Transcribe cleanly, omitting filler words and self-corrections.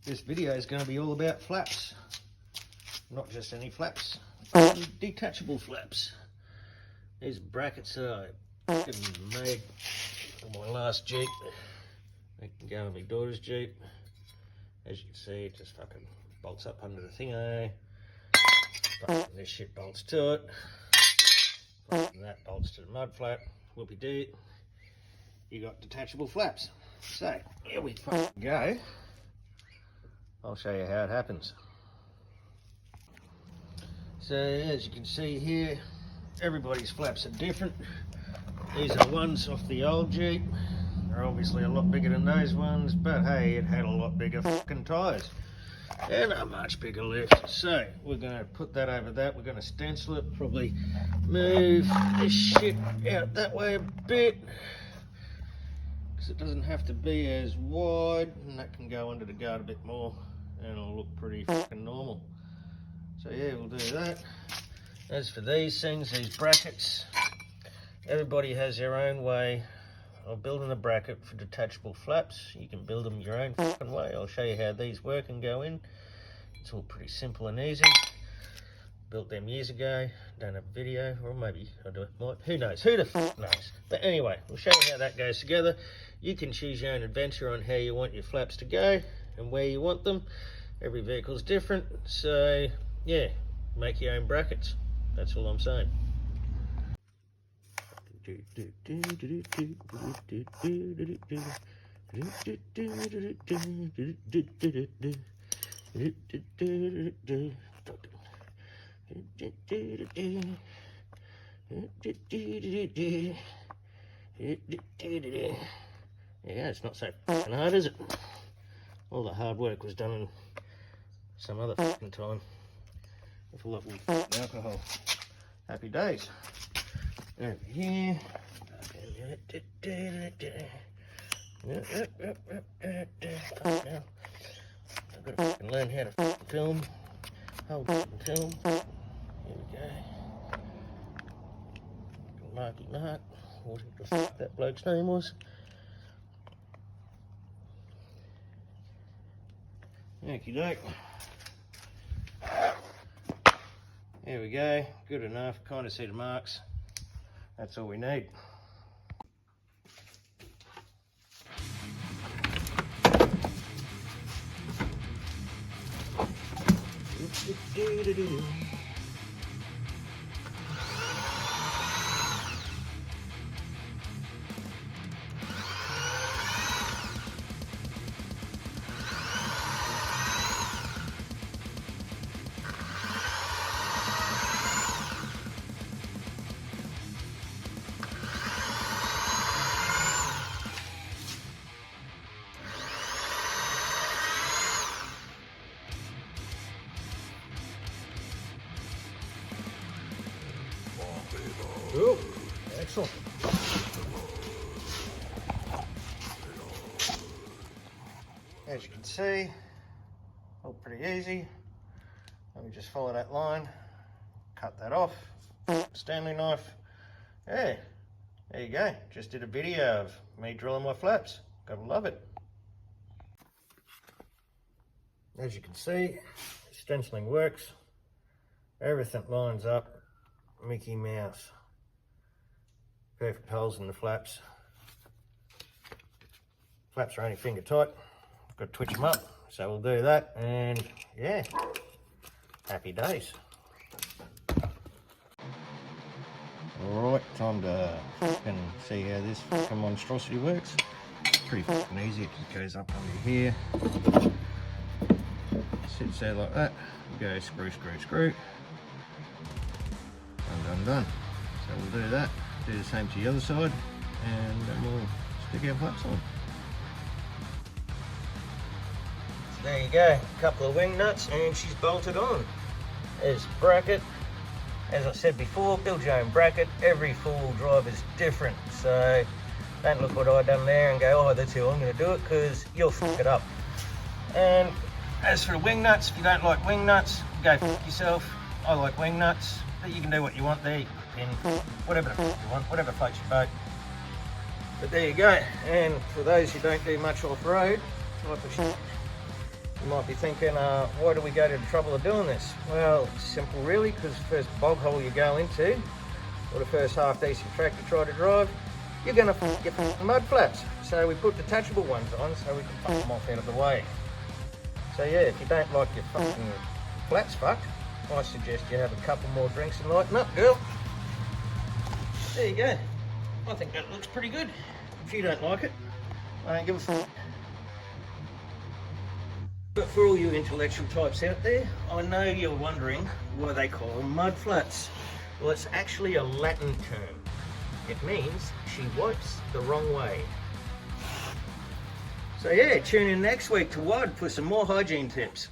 This video is going to be all about flaps. Not just any flaps, detachable flaps. These brackets that I made for my last Jeep. They can go in my daughter's Jeep. As you can see, it just fucking bolts up under the thingo. Fucking this shit bolts to it. Fucking that bolts to the mud flap. Whoopie-doo. You got detachable flaps. So, here we fucking go. I'll show you how it happens. So, as you can see here, everybody's flaps are different. These are ones off the old Jeep. They're obviously a lot bigger than those ones, but hey, it had a lot bigger fucking tyres and a much bigger lift. So we're going to put that over that. We're going to stencil it, probably move this shit out that way a bit, because it doesn't have to be as wide, and that can go under the guard a bit more and it'll look pretty fucking normal. So yeah, we'll do that. As for these things, these brackets, everybody has their own way of building a bracket for detachable flaps. You can build them your own fucking way. I'll show you how these work and go in. It's all pretty simple and easy. Built them years ago. Don't have a video, or maybe I do it. Who knows? Who the fuck knows? But anyway, we'll show you how that goes together. You can choose your own adventure on how you want your flaps to go and where you want them. Every vehicle's different, so yeah, make your own brackets. That's all I'm saying. Yeah, it's not so fucking hard, is it? All the hard work was done in some other fucking time with a lot more alcohol. Happy days. Over here. Now, I've got to fucking learn how to fucking film. Hold fucking film. Here we go. Marky Mark. What the fuck that bloke's name was. Okie doke. There we go. Good enough. Kind of see the marks. That's all we need. Oh, excellent. As you can see, all pretty easy. Let me just follow that line, cut that off, Stanley knife. Yeah, there you go. Just did a video of me drilling my flaps. Gotta love it. As you can see, stenciling works. Everything lines up. Mickey Mouse. Perfect holes in the flaps. Flaps are only finger tight. I've got to twitch them up, so we'll do that, and yeah, happy days. Alright, time to fucking see how this fucking monstrosity works. Pretty fucking easy. It just goes up under here, sits there like that, go screw, screw, screw, done. So we'll do that. Do the same to the other side, and then we'll stick our flaps on. So there you go, a couple of wing nuts, and she's bolted on. There's the bracket. As I said before, build your own bracket. Every four-wheel drive is different, so don't look what I've done there and go, oh, that's how I'm going to do it, because you'll fuck it up. And as for the wing nuts, if you don't like wing nuts, go fuck yourself. I like wing nuts, but you can do what you want there. You can pin whatever the fuck you want, whatever floats your boat. But there you go. And for those who don't do much off-road type of shit, You might be thinking, why do we go to the trouble of doing this? Well, it's simple really, because the first bog hole you go into, or the first half decent track you try to drive, you're going to get mud flaps. So we put detachable ones on so we can fuck them off out of the way. So yeah, if you don't like your fucking flaps fucked, I suggest you have a couple more drinks and lighten up, girl. There you go. I think that looks pretty good. If you don't like it, I don't give a fuck. But for all you intellectual types out there, I know you're wondering why they call them mud flaps. Well, it's actually a Latin term. It means she wipes the wrong way. So yeah, tune in next week to WOD for some more hygiene tips.